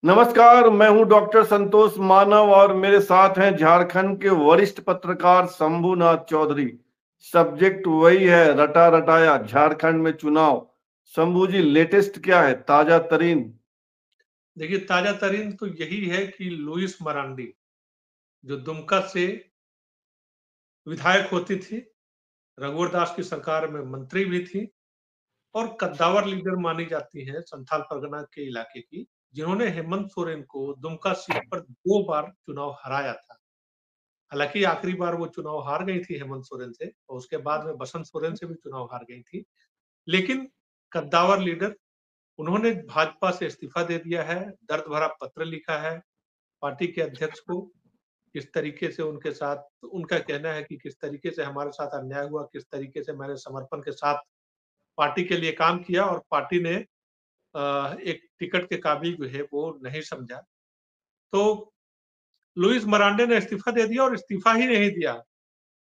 नमस्कार, मैं हूं डॉक्टर संतोष मानव और मेरे साथ हैं झारखंड के वरिष्ठ पत्रकार शंभुनाथ चौधरी। सब्जेक्ट वही है, रटा रटाया झारखंड में चुनाव। शंभू जी, लेटेस्ट क्या है, ताजा तरीन? देखिए, ताजा तरीन तो यही है कि लुइस मरांडी, जो दुमका से विधायक होती थी, रघुवर दास की सरकार में मंत्री भी थी और कद्दावर लीडर मानी जाती हैं संथाल परगना के इलाके की, जिन्होंने हेमंत सोरेन को दुमका सीट पर 2 बार चुनाव हराया था। हालाँकि आखिरी बार वो चुनाव हार गई थी हेमंत सोरेन से और उसके बाद में बसंत सोरेन से भी चुनाव हार गई थी। लेकिन कद्दावर लीडर, उन्होंने भाजपा से इस्तीफा दे दिया है, दर्द भरा पत्र लिखा है पार्टी के अध्यक्ष को। किस तरीके से उनके साथ उनका कहना है कि किस तरीके से हमारे साथ अन्याय हुआ, किस तरीके से मैंने समर्पण के साथ पार्टी के लिए काम किया और पार्टी ने एक टिकट के काबिल जो है वो नहीं समझा। तो लुइस मरांडे ने इस्तीफा दे दिया और इस्तीफा ही नहीं दिया,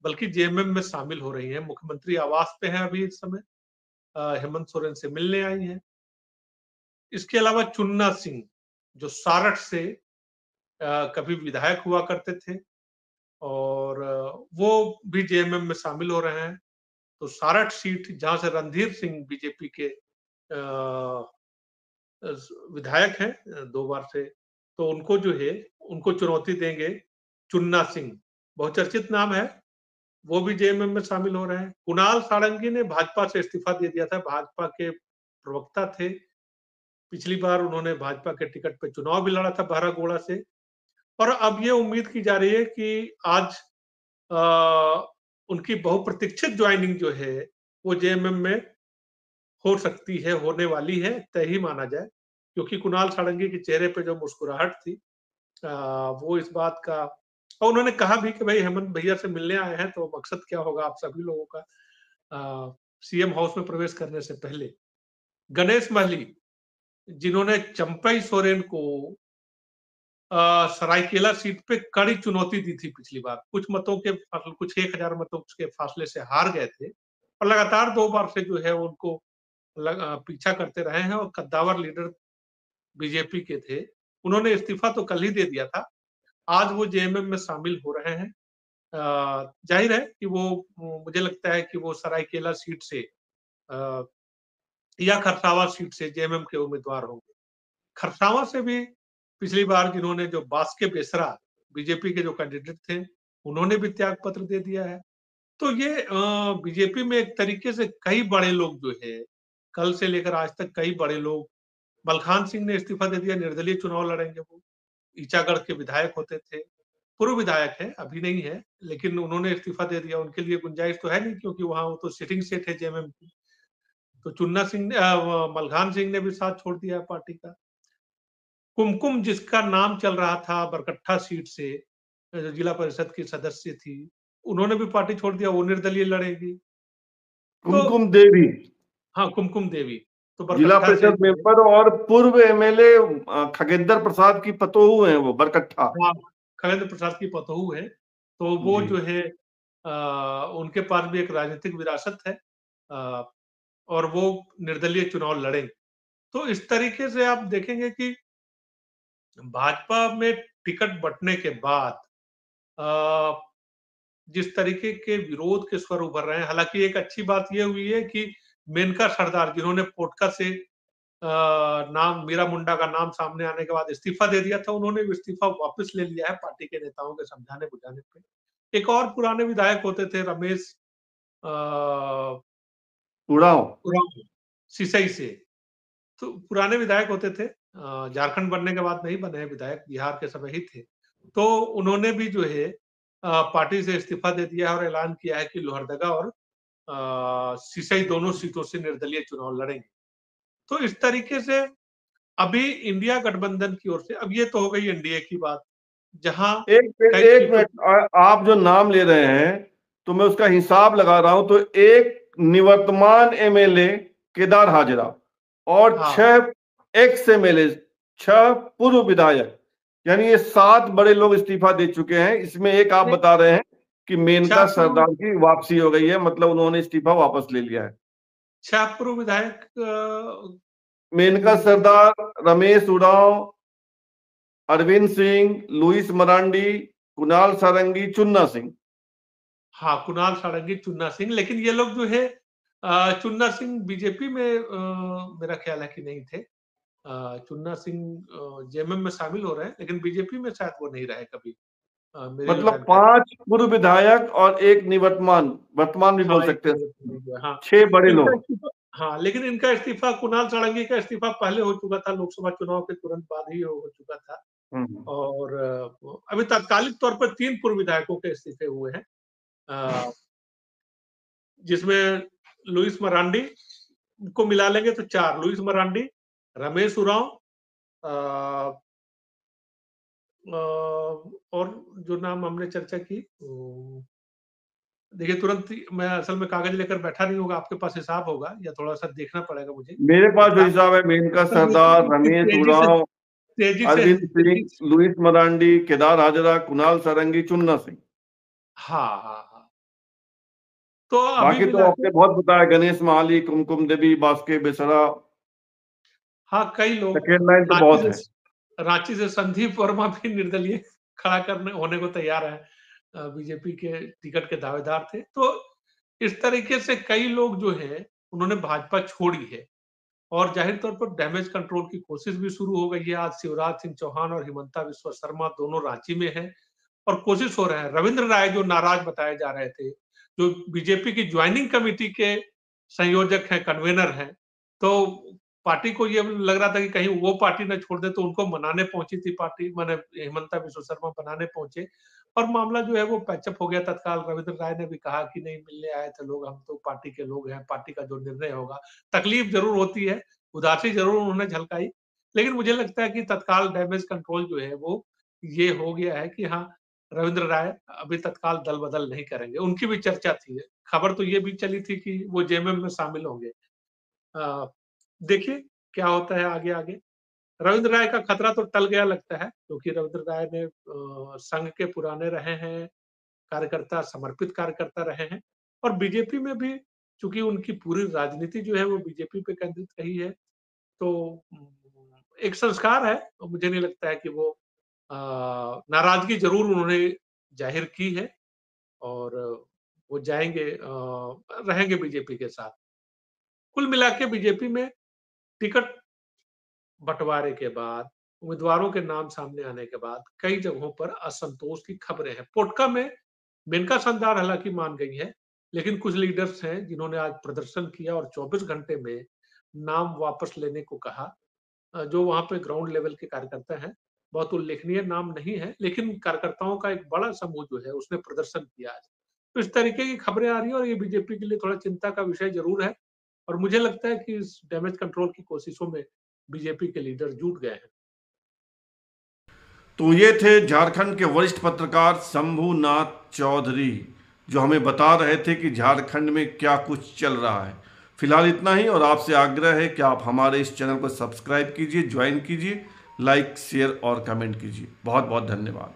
बल्कि जेएमएम में शामिल हो रही हैं। मुख्यमंत्री आवास पे हैं अभी इस समय, हेमंत सोरेन से मिलने आई हैं। इसके अलावा चुन्ना सिंह, जो सारठ से कभी विधायक हुआ करते थे और वो भी जेएमएम में शामिल हो रहे हैं। तो सारठ सीट जहाँ से रणधीर सिंह बीजेपी के विधायक हैं 2 बार से, तो उनको जो है, उनको चुनौती देंगे चुन्ना सिंह। बहुचर्चित नाम है, वो भी जेएमएम में शामिल हो रहे हैं। कुणाल सारंगी ने भाजपा से इस्तीफा दे दिया था, भाजपा के प्रवक्ता थे। पिछली बार उन्होंने भाजपा के टिकट पे चुनाव भी लड़ा था बहरागोड़ा से और अब ये उम्मीद की जा रही है कि आज अ, उनकी बहुप्रतीक्षित ज्वाइनिंग जो है, वो जेएमएम में हो सकती है, होने वाली है, तय ही माना जाए। क्योंकि कुणाल सारंगी के चेहरे पे जो मुस्कुराहट थी, अ, वो इस बात का, और उन्होंने कहा भी कि भाई हेमंत भैया से मिलने आए हैं तो मकसद क्या होगा आप सभी लोगों का सीएम हाउस में प्रवेश करने से पहले। गणेश महली, जिन्होंने चंपई सोरेन को सरायकेला सीट पे कड़ी चुनौती दी थी पिछली बार। कुछ मतों के कुछ 1000 मतों के फासले से हार गए थे और लगातार 2 बार से जो है उनको पीछा करते रहे हैं और कद्दावर लीडर बीजेपी के थे। उन्होंने इस्तीफा तो कल ही दे दिया था। आज वो जेएमएम में शामिल हो रहे हैं। ज़ाहिर है कि वो, मुझे लगता है कि वो सरायकेला सीट से अ, या खरसावां सीट से जेएमएम के उम्मीदवार होंगे। खरसावां से भी पिछली बार जिन्होंने, जो बास्के बेसरा बीजेपी के जो कैंडिडेट थे, उन्होंने भी त्याग पत्र दे दिया है। तो ये बीजेपी में एक तरीके से कई बड़े लोग जो है, कल से लेकर आज तक कई बड़े लोग, मलखान सिंह ने इस्तीफा दे दिया, निर्दलीय चुनाव लड़ेंगे वो। ईचागढ़ के विधायक होते थे, पूर्व विधायक हैं, अभी नहीं है, लेकिन उन्होंने इस्तीफा दे दिया। उनके लिए गुंजाइश तो है नहीं क्योंकि वहाँ वो तो सिटिंग सीट है जेएमएम की। तो चुन्ना सिंह ने मलखान सिंह ने भी साथ छोड़ दिया पार्टी का। कुमकुम, जिसका नाम चल रहा था बरकट्ठा सीट से, जिला परिषद की सदस्य थी, उन्होंने भी पार्टी छोड़ दिया, वो निर्दलीय लड़ेंगी। तो कुमकुम देवी, हाँ, कुमकुम देवी, तो जिला बरकट्ठा से परिषद जो है, मेंबर और पूर्व एमएलए खगेंद्र प्रसाद की पतोहू हैं वो, बरकट्ठा। हाँ, खगेंद्र प्रसाद की पतोहू है, तो वो जी। जो है उनके पास भी एक राजनीतिक विरासत है, अ, और वो निर्दलीय चुनाव लड़ेंगे। तो इस तरीके से आप देखेंगे कि भाजपा में टिकट बँटने के बाद अ, जिस तरीके के विरोध के स्वर उभर रहे हैं, हालाँकि एक अच्छी बात ये हुई है कि मेनका सरदार, जिन्होंने पोटका से नाम, मीरा मुंडा का नाम सामने आने के बाद इस्तीफा दे दिया था, उन्होंने भी इस्तीफा वापस ले लिया है पार्टी के नेताओं के समझाने-बुझाने पे। एक और पुराने विधायक होते थे रमेश अ, उड़ाव। उरांव, सिसई से। तो पुराने विधायक होते थे, झारखंड बनने के बाद नहीं बने हैं विधायक, बिहार के समय ही थे। तो उन्होंने भी जो है पार्टी से इस्तीफा दे दिया है और ऐलान किया है कि लोहरदगा और सिसई दोनों सीटों से निर्दलीय चुनाव लड़ेंगे। तो इस तरीके से अभी इंडिया गठबंधन की ओर से, अब ये तो हो गई एनडीए की बात, जहां एक मिनट, कई एक सीटों, मिनट, आप जो नाम ले रहे हैं तो मैं उसका हिसाब लगा रहा हूं, तो एक निवर्तमान एमएलए केदार हाजरा और हाँ, 6 एक्स एमएलए, 6 पूर्व विधायक, यानी ये 7 बड़े लोग इस्तीफा दे चुके हैं। इसमें एक आप नहीं, बता रहे हैं कि मेनका शाहपुर सरदार की वापसी हो गई है, मतलब उन्होंने इस्तीफा वापस ले लिया है। शाहपुर विधायक मेनका सरदार, रमेश उरांव, अरविंद सिंह, लुइस मरांडी, कुणाल सारंगी, चुन्ना सिंह। हाँ, कुणाल सारंगी, चुन्ना सिंह, लेकिन ये लोग जो है चुन्ना सिंह बीजेपी में मेरा ख्याल है कि नहीं थे। चुन्ना सिंह जेएमएम में शामिल हो रहे हैं, लेकिन बीजेपी में शायद वो नहीं रहे कभी। मेरी जो मतलब जानकारी। 5 पूर्व विधायक और 1 निवर्तमान, वर्तमान भी बोल हाँ, एक सकते हैं, मिनट, हाँ। 6 बड़े इनका लोग। इस्तीफा, हाँ, लेकिन इनका इस्तीफा, कुणाल सारंगी का इस्तीफा पहले हो चुका था, लोकसभा चुनाव के तुरंत बाद ही हो चुका था। हम्म। और अभी तात्कालिक तौर पर 3 पूर्व विधायकों के इस्तीफे हुए हैं, जिसमें लुइस मरांडी को मिला लेंगे तो 4, लुइस मरांडी, रमेश उरांव, अ, और जो नाम हमने चर्चा की, देखिए तुरंत ही मैं असल में कागज लेकर बैठा नहीं होगा, आपके पास हिसाब होगा या थोड़ा-सा देखना पड़ेगा मुझे। मेरे पास जो तत्काल हिसाब है, मेनका मतलब सरदार, देखिए रमेश तेज़ी से उरांव, तेज़ी से अरविंद सिंह, तेज़ी से लुइस मरांडी, केदार हाजरा, कुणाल सारंगी, चुन्ना सिंह। हाँ, हाँ, हाँ। तो अभी बाकी तो मिला के आपने बहुत बताया, गणेश महाली, कुमकुम देवी, बास्के बेसरा, हाँ, कई लोग सेकेंड लाइन तो रांची बहुत है। से रांची से संदीप वर्मा भी निर्दलीय खड़ा करने होने को तैयार है। बीजेपी के टिकट के दावेदार थे। तो इस तरीके से कई लोग जो हैं, उन्होंने भाजपा छोड़ी है और ज़ाहिर तौर पर डैमेज कंट्रोल की कोशिश भी शुरू हो गई है। आज शिवराज सिंह चौहान और हिमंता बिस्वा शर्मा दोनों रांची में हैं और कोशिश हो रहा है। रविंद्र राय जो नाराज बताए जा रहे थे, जो बीजेपी की ज्वाइनिंग कमेटी के संयोजक हैं, कन्वेनर हैं, तो पार्टी को ये लग रहा था कि कहीं वो पार्टी ना छोड़ दे, तो उनको मनाने पहुंची थी पार्टी, माने हिमंता बिस्वा शर्मा मनाने पहुंचे और मामला जो है वो पैचअप हो गया तत्काल। रविंद्र राय ने भी कहा कि नहीं, मिलने आए थे लोग, हम तो पार्टी के लोग हैं, पार्टी का जो निर्णय होगा। तकलीफ जरूर होती है, उदासी जरूर उन्होंने झलकाई, लेकिन मुझे लगता है कि तत्काल डैमेज कंट्रोल जो है वो ये हो गया है कि हाँ, रविंद्र राय अभी तत्काल दल बदल नहीं करेंगे। उनकी भी चर्चा थी, खबर तो ये भी चली थी कि वो जेएमएम में शामिल होंगे। अ, देखिए क्या होता है आगे आगे। रविंद्र राय का खतरा तो टल गया लगता है, क्योंकि रविंद्र राय ने संघ के पुराने रहे हैं कार्यकर्ता, समर्पित कार्यकर्ता रहे हैं और बीजेपी में भी चूंकि उनकी पूरी राजनीति जो है वो बीजेपी पे केंद्रित रही है, तो एक संस्कार है और मुझे नहीं लगता है कि वो नाराजगी जरूर उन्होंने जाहिर की है और वो जाएंगे, रहेंगे बीजेपी के साथ। कुल मिला के बीजेपी में टिकट बंटवारे के बाद, उम्मीदवारों के नाम सामने आने के बाद कई जगहों पर असंतोष की खबरें हैं। पोटका में मेनका संदार हालांकि मान गई है, लेकिन कुछ लीडर्स हैं जिन्होंने आज प्रदर्शन किया और 24 घंटे में नाम वापस लेने को कहा। जो वहां पे ग्राउंड लेवल के कार्यकर्ता हैं, बहुत उल्लेखनीय नाम नहीं है, लेकिन कार्यकर्ताओं का एक बड़ा समूह जो है उसने प्रदर्शन किया आज। तो इस तरीके की खबरें आ रही हैं और ये बीजेपी के लिए थोड़ा चिंता का विषय जरूर है और मुझे लगता है कि इस डैमेज कंट्रोल की कोशिशों में बीजेपी के लीडर जुट गए हैं। तो ये थे झारखंड के वरिष्ठ पत्रकार शंभुनाथ चौधरी, जो हमें बता रहे थे कि झारखंड में क्या कुछ चल रहा है। फिलहाल इतना ही, और आपसे आग्रह है कि आप हमारे इस चैनल को सब्सक्राइब कीजिए, ज्वाइन कीजिए, लाइक, शेयर और कमेंट कीजिए। बहुत बहुत धन्यवाद।